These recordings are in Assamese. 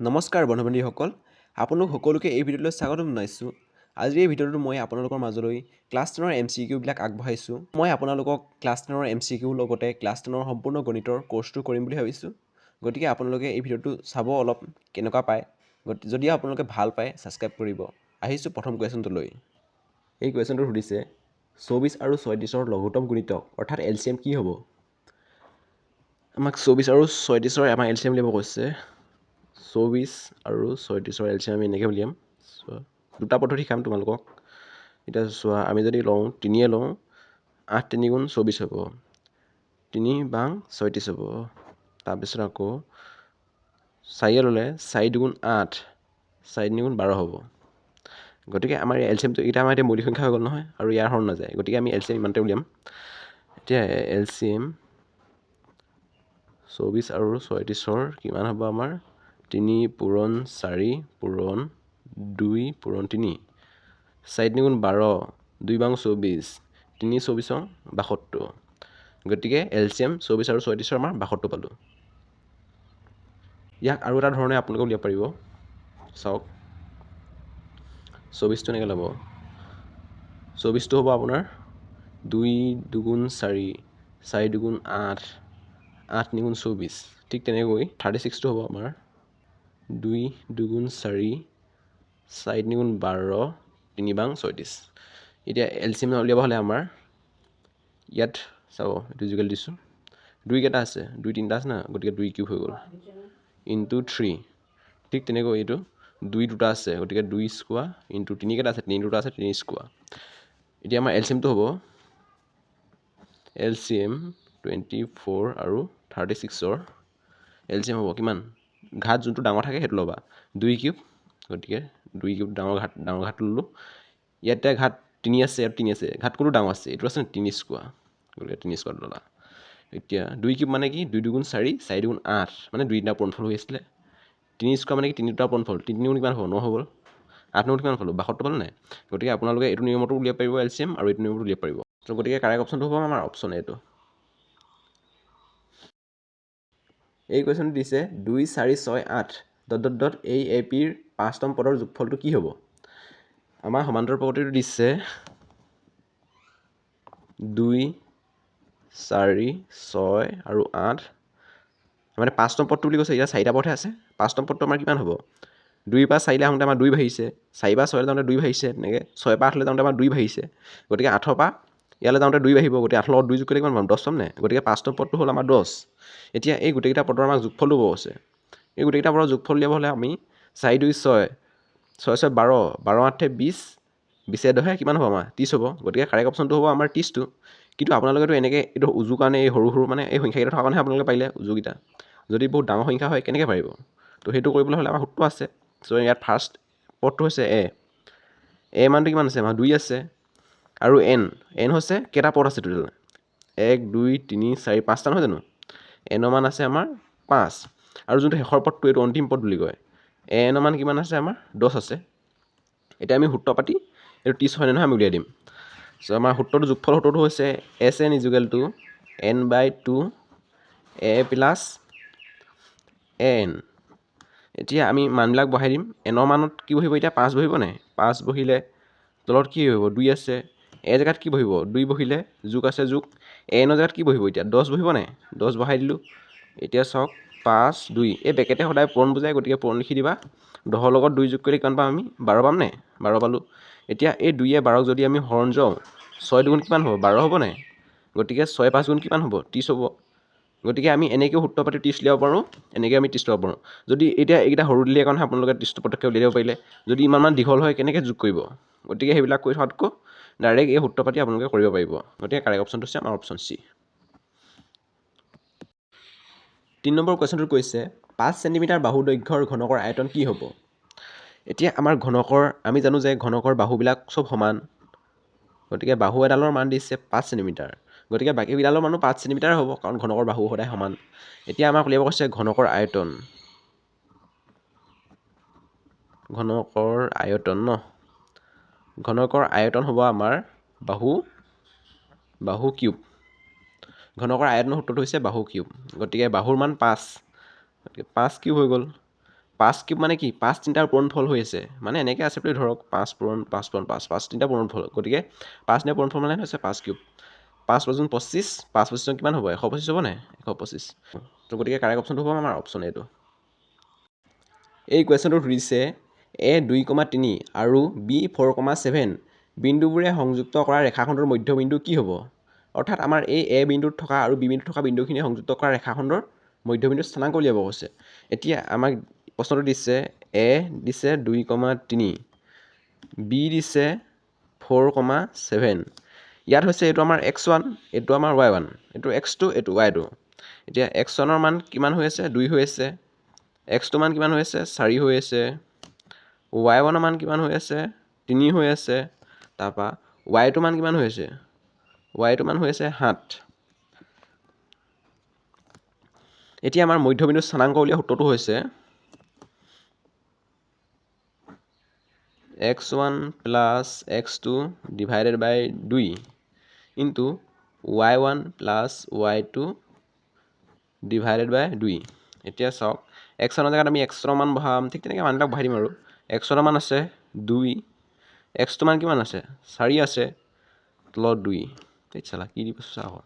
নমস্কাৰ বন্ধু-বান্ধৱীসকল, আপোনালোক সকলোকে এই ভিডিঅ'লৈ স্বাগতম জনাইছোঁ। আজিৰ এই ভিডিঅ'টোত মই আপোনালোকৰ মাজলৈ ক্লাছ 10ৰ MCQবিলাক আগবঢ়াইছোঁ। মই আপোনালোকক ক্লাছ 10ৰ MCQ লগতে ক্লাছ 10ৰ সম্পূৰ্ণ গণিতৰ কোৰ্চটো কৰিম বুলি ভাবিছোঁ। গতিকে আপোনালোকে এই ভিডিঅ'টো চাব অলপ কেনেকুৱা পায়। যদি আপোনালোকে ভাল পায় ছাবস্ক্ৰাইব কৰিব। আহিছোঁ প্ৰথম কুৱেশ্যনটোলৈ। এই কুৱেশ্যনটো সুধিছে 24 আৰু 36ৰ লঘুত্তম গুণিতক অৰ্থাৎ LCM কি হ'ব? আমাক 24 আৰু 36ৰ আমাৰ LCM উলিয়াব কৈছে। 24 আৰু 36ৰ LCM আমি এনেকৈ উলিয়াম। চোৱা, দুটা পদ্ধতি শিকাম তোমালোকক। এতিয়া চোৱা, আমি যদি লওঁ 3 লওঁ, 8 3 গুণ 24 হ'ব, 3 বাং 36 হ'ব। তাৰপিছত আকৌ 4 ল'লে 4 2 গুণ 8, 4 3 গুণ 12 হ'ব। গতিকে আমাৰ এই LCMটো এতিয়া আমাৰ এতিয়া মৌলিক সংখ্যা হৈ গ'ল নহয়, আৰু ইয়াৰ হৰণ নাযায়। গতিকে আমি LCM ইমানতে উলিয়াম। এতিয়া LCM 24 আৰু 36ৰ কিমান হ'ব আমাৰ? 3 পূৰণ 4 পূৰণ 2 পূৰণ 3, 4 3 গুণ 12, 2 বাং 24, 3 24 72। গতিকে LCM 24 আৰু 36ৰ আমাৰ 72 পালোঁ। ইয়াক আৰু এটা ধৰণে আপোনালোকে উলিয়াব পাৰিব। চাওক, 24টো এনেকৈ ল'ব। 24টো হ'ব আপোনাৰ 2 2 গুণ 4, 4 2 গুণ 8, 8 3 গুণ 24। ঠিক তেনেকৈ 36টো হ'ব আমাৰ 2 2 গুণ 4, 4 3 গুণ 12, 3 বাং 36। এতিয়া LCM উলিয়াব হ'লে আমাৰ ইয়াত চাব, এইটো ইকুৱেল দিছোঁ। 2 কেইটা আছে? 2 3টা আছে না, গতিকে 2 কিউব হৈ গ'ল ইনটু 3। ঠিক তেনেকৈ এইটো 2 দুটা আছে, গতিকে 2 স্কোৱাৰ ইনটু 3 কেইটা আছে? 3 দুটা আছে, 3 স্কোৱাৰ। এতিয়া আমাৰ LCMটো হ'ব LCM 24 আৰু 36ৰ LCM হ'ব কিমান? ঘাত যোনটো ডাঙৰ থাকে সেইটো ল'বা, 2 কিউব। গতিকে 2 কিউব ডাঙৰ ঘাটটো ল'লোঁ। ইয়াতে ঘাট 3 আছে, ইয়াত 3 আছে, ঘাট কোনটো ডাঙৰ আছে? এইটো আছে নে 3 স্কোৱাৰ, গতিকে 3 স্কোৱাৰ ল'লা। এতিয়া 2 কিউব মানে কি? 2 2 গুণ 4, 4 2 গুণ 8, মানে 2টা পূৰণফল হৈ আছিলে। 3 স্কোৱাৰ মানে কি? 3টা পূৰণফল, 3 3 গুণ কিমান হ'ব? 9 হৈ গ'ল। 8 9 কিমান পালোঁ? 72 পালোঁ নাই? গতিকে আপোনালোকে এইটো নিয়মতো উলিয়াব পাৰিব LCM, আৰু এইটো নিয়মতো উলিয়াব পাৰিব। ত' গতিকে কাৰেক্ট অপশ্যনটো হ'ব আমাৰ অপশ্যন এইটো। এই কুৱেশ্যনটো দিছে 2 4 6 8 ... এই APৰ 5তম পদৰ যোগফলটো কি হ'ব? আমাৰ সমান্তৰ প্ৰগতিটো দিছে 2 4 6 আৰু 8, মানে 5তম পদটো বুলি কৈছে। এতিয়া 4টা পদহে আছে। 5তম পদটো আমাৰ কিমান হ'ব? 2 পৰা 4লৈ আহোঁতে আমাৰ 2 বাঢ়িছে, 4 পৰা 6লৈ যাওঁতে 2 বাঢ়িছে, তেনেকৈ 6 পৰা 8লৈ যাওঁতে আমাৰ 2 বাঢ়িছে। গতিকে 8 পৰা ইয়ালৈ যাওঁতে 2 বাঢ়িব, গতিকে 8 লগত 2 যোগ কৰিলে কিমান পাম? 10 পাম নাই? গতিকে 5তম পদটো হ'ল আমাৰ 10। এতিয়া এই গোটেইকেইটা পদৰ আমাক যোগফলটো পাব আছে। এই গোটেইকেইটা পদৰ যোগফল উলিয়াব হ'লে আমি 4 2 6, 6 6 12, 12 8 20, 20 10 কিমান হ'ব আমাৰ? 30 হ'ব। গতিকে কাৰেক্ট অপশ্যনটো হ'ব আমাৰ 30টো। কিন্তু আপোনালোকেতো এনেকৈ এইটো উজু কাৰণে এই সৰু সৰু মানে এই সংখ্যাকেইটা থকা কাৰণেহে আপোনালোকে পাৰিলে উজুকেইটা। যদি বহুত ডাঙৰ সংখ্যা হয় কেনেকৈ পাৰিব? তো সেইটো কৰিবলৈ হ'লে আমাৰ সূত্ৰ আছে। চ' ইয়াত ফাৰ্ষ্ট পদটো হৈছে এ মানটো কিমান আছে? আমাৰ 2 আছে, আৰু এন হৈছে কেইটা পদ আছে টোটেল? 1 2 3 4 5টা নহয় জানো? এনৰ মান আছে আমাৰ 5, আৰু যোনটো শেষৰ পদটো এইটো অন্তিম পদ বুলি কয়, এনৰ মান কিমান আছে? আমাৰ 10 আছে। এতিয়া আমি সূত্ৰ পাতি এইটো 30 হয়নে নহয় আমি উলিয়াই দিম। চ' আমাৰ যোগফল সূত্ৰটো হৈছে SN = n/2 a plus n। এতিয়া আমি মানবিলাক বহাই দিম। এনৰ মানত কি বহিব? এতিয়া 5 বহিব নাই? 5 বহিলে তলত কি বহিব? 2 আছে। জেগাত কি বহিব? 2 বহিলে যোগ আছে যোগ। এনৰ জেগাত কি বহিব? এতিয়া 10 বহিব নাই? 10 বহাই দিলোঁ। এতিয়া চাওক 5 2, এই বেকেটে সদায় পূৰণ বুজায়, গতিকে পূৰণ লিখি দিবা। 10ৰ লগত 2 যোগ কৰিলে কিমান পাম আমি? 12 পাম নাই? 12 পালোঁ। এতিয়া এই 2য়ে 12ক যদি আমি হৰণ যাওঁ, 6 2 গুণ কিমান হ'ব? 12 হ'ব নাই? গতিকে 6 5 গুণ কিমান হ'ব? 30 হ'ব। গতিকে আমি এনেকৈও সূত্ৰ পাতি 30 উলিয়াব পাৰোঁ, এনেকৈ আমি 30 ল'ব পাৰোঁ। যদি এতিয়া এইকেইটা সৰু দিলে কাৰণেহে আপোনালোকে 30টো পটককৈ উলিয়াই দিব পাৰিলে। যদি ইমান দীঘল হয় কেনেকৈ যোগ কৰিব? গতিকে সেইবিলাক কৰি থকাতকৈ ডাইৰেক্ট এই সূত্ৰ পাতি আপোনালোকে কৰিব পাৰিব। গতিকে কাৰেক্ট অপশ্যনটো হৈছে আমাৰ অপশ্যন চি। 3 নম্বৰ কুৱেশ্যনটোত কৈছে 5 চেণ্টিমিটাৰ বাহু দৈৰ্ঘ্যৰ ঘনকৰ আয়তন কি হ'ব? এতিয়া আমাৰ ঘনকৰ, আমি জানো যে ঘনকৰ বাহুবিলাক চব সমান। গতিকে বাহু এডালৰ মান দিছে 5 চেণ্টিমিটাৰ। গতিকে বাকীকেইডালৰ মানো 5 চেণ্টিমিটাৰ হ'ব, কাৰণ ঘনকৰ বাহু সদায় সমান। এতিয়া আমাক উলিয়াব কৈছে ঘনকৰ আয়তন। ঘনকৰ আয়তন ঘনকৰ আয়তন হ'ব আমাৰ বাহু কিউব। ঘনকৰ আয়তনৰ সূত্ৰটো হৈছে বাহু কিউব। গতিকে বাহুৰ মান 5, গতিকে 5 কিউব হৈ গ'ল। 5 কিউব মানে কি 5 তিনিটাৰ পূৰণফল হৈ আছে মানে এনেকৈ আছে বুলি ধৰক 5 পূৰণ 5 পূৰণ 5 5 তিনিটা পূৰণফল গতিকে 5 তিনিটা পূৰণফল মানে হৈছে 5 কিউব 5 × 25 5 25 কিমান হ'ব 125 হ'ব নাই 125 তো গতিকে কাৰেক্ট অপশ্যনটো হ'ব আমাৰ অপশ্যন এটো এই কুৱেশ্যনটো সুধিছে এ 2,3 আৰু বি 4,7 বিন্দুবোৰে সংযুক্ত কৰা ৰেখাখণ্ডৰ মধ্যবিন্দু কি হ'ব অৰ্থাৎ আমাৰ এই এ বিন্দুত থকা আৰু বি বিন্দুত থকা বিন্দুখিনি সংযুক্ত কৰা ৰেখাখণ্ডৰ মধ্যবিন্দু স্থানাংক উলিয়াব কৈছে এতিয়া আমাক প্ৰশ্নটো দিছে এ দিছে 2,3 বি দিছে 4,7 ইয়াত হৈছে এইটো আমাৰ x1 এইটো আমাৰ y1 এইটো x2 এইটো y2 এতিয়া x1ৰ মান কিমান হৈ আছে 2 হৈ আছে x2 মান কিমান হৈ আছে 4 হৈ আছে y1ৰ মান কিমান হৈ আছে 3 হৈ আছে তাৰপৰা y2 মান কিমান হৈ আছে y2 মান হৈ আছে 7 এতিয়া আমাৰ মধ্যবিন্দু স্থানাংক উলিওৱা সূত্ৰটো হৈছে x1 plus x2 divided by 2 into y1 plus y2 divided by 2 এতিয়া চাওক x1 জেগাত আমি x ৰ মান বহাম ঠিক তেনেকৈ মানবিলাক বহাই দিম আৰু x ৰ মান আছে 2 x2 মান কিমান আছে 4 আছে তলত 2 ঠিক চালা কি দিব চাওক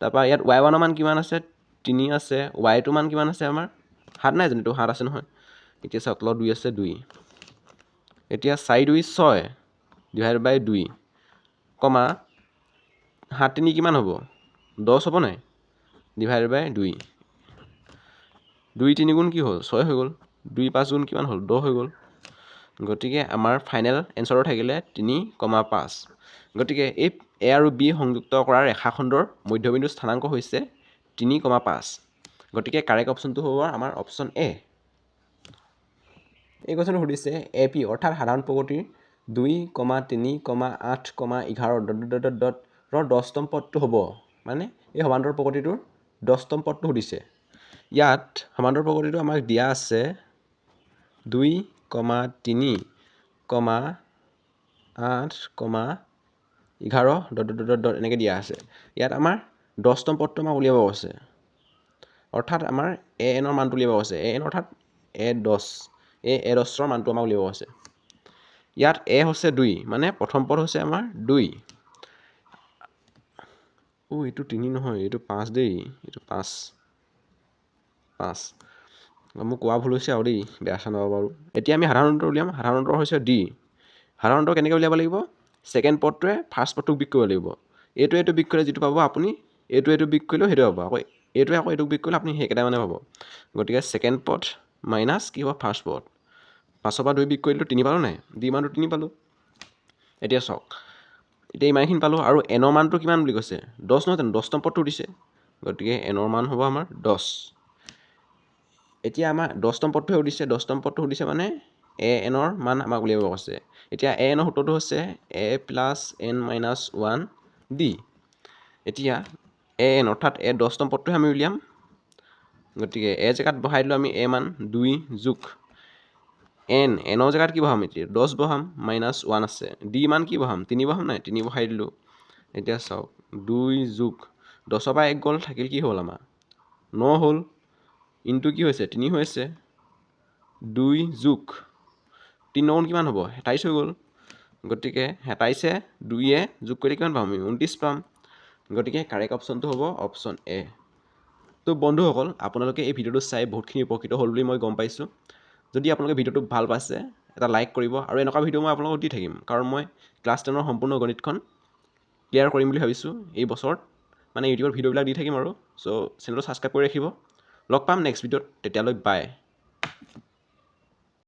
তাৰপৰা ইয়াত y1 ৰ মান কিমান আছে 3 আছে y2 মান কিমান আছে আমাৰ 7 নাই জানো তো 7 আছে নহয় এতিয়া চাওক তলত 2 আছে 2 এতিয়া 4 2 6 ডিভাইড বাই 2 কমা 7 3 কিমান হ'ব 10 হ'ব নাই ডিভাইড বাই 2 2 3 গুণ কি হ'ল 6 হৈ গ'ল 2 5 গুণ কিমান হ'ল 10 হৈ গ'ল গতিকে আমাৰ ফাইনেল এনসাৰটো থাকিলে 3,5 গতিকে এই এ আৰু বি সংযুক্ত কৰা ৰেখাখণ্ডৰ মধ্যবিন্দু স্থানাংক হৈছে 3,5 গতিকে কাৰেক্ট অপশ্যনটো হ'ব আমাৰ অপশ্যন এ এই কুৱেশ্যনটো সুধিছে এ পি অৰ্থাৎ সাধাৰণ প্ৰগতিৰ 2,3,8,11 10তম পদটো হ'ব মানে এই সমান্তৰ প্ৰগতিটোৰ 10তম পদটো সুধিছে ইয়াত সমান্তৰ প্ৰগতিটো আমাক দিয়া আছে 2,3,8,11 এনেকৈ দিয়া আছে ইয়াত আমাৰ 10তম পদটো আমাক উলিয়াব আছে অৰ্থাৎ আমাৰ এ এনৰ মানটো উলিয়াব আছে এ এন অৰ্থাৎ a10 এই a10ৰ মানটো আমাক উলিয়াব আছে ইয়াত এ হৈছে 2 মানে প্ৰথম পদ হৈছে আমাৰ 2 এইটো 3 নহয় এইটো 5 দেই এইটো 5 মোক কোৱা ভুল হৈছে আৰু দেই বেয়া চাব বাৰু এতিয়া আমি সাধাৰণ উত্তৰ উলিয়াম সাধাৰণ উত্তৰ হৈছে ডি সাধাৰণ উত্তৰ কেনেকৈ উলিয়াব লাগিব ছেকেণ্ড পদটোৱে ফাৰ্ষ্ট পদটোক বিক কৰিব লাগিব এইটো বিক কৰিলে যিটো পাব আপুনি এইটো বিক কৰিলেও সেইটো পাব আকৌ এইটো বিক কৰিলে আপুনি সেইকেইটা মানে পাব গতিকে ছেকেণ্ড পদ মাইনাছ কি হ'ব ফাৰ্ষ্ট পদ 5ৰ পৰা 2 বিক কৰিলোঁ 3 পালোঁ নাই ডি মানটো 3 পালোঁ এতিয়া চাওক এতিয়া ইমানখিনি পালোঁ আৰু এনৰ মানটো কিমান বুলি কৈছে 10 নহয় জানো 10তম পদটো দিছে গতিকে এনৰ মান হ'ব আমাৰ 10 এতিয়া আমাৰ 10তম পদটোহে সুধিছে 10তম পদটো সুধিছে মানে এ এনৰ মান আমাক উলিয়াব কৈছে এতিয়া এ এনৰ সূত্ৰটো হৈছে a + n - 1 d এতিয়া এ এন অৰ্থাৎ এ 10তম পদটোহে আমি উলিয়াম গতিকে এ জেগাত বহাই দিলোঁ আমি এ মান 2 যোগ এনৰ জেগাত কি বহাম এতিয়া 10 বহাম -1 আছে ডি মান কি বহাম 3 বহাম নাই 3 বহাই দিলোঁ এতিয়া চাওক 2 যোগ 10ৰ পৰা 1 গ'ল থাকিল কি হ'ল আমাৰ 9 হ'ল ইনটু কি হৈছে 3 হৈছে 2 যোগ 3 9 কিমান হ'ব 27 হৈ গ'ল গতিকে 27 2য়ে যোগ কৰি কিমান পাম আমি 29 পাম গতিকে কাৰেক্ট অপশ্যনটো হ'ব অপশ্যন এ তো বন্ধুসকল আপোনালোকে এই ভিডিঅ'টো চাই বহুতখিনি উপকৃত হ'ল বুলি মই গম পাইছোঁ যদি আপোনালোকে ভিডিঅ'টো ভাল পাইছে এটা লাইক কৰিব আৰু এনেকুৱা ভিডিঅ' মই আপোনালোকক দি থাকিম কাৰণ মই ক্লাছ 10ৰ সম্পূৰ্ণ গণিতখন ক্লিয়াৰ কৰিম বুলি ভাবিছোঁ এই বছৰত মানে ইউটিউবত ভিডিঅ'বিলাক দি থাকিম আৰু চ' চেনেলটো ছাবস্ক্ৰাইব কৰি ৰাখিব লগ পাম নেক্সট ভিডিঅ'ত তেতিয়ালৈ বাই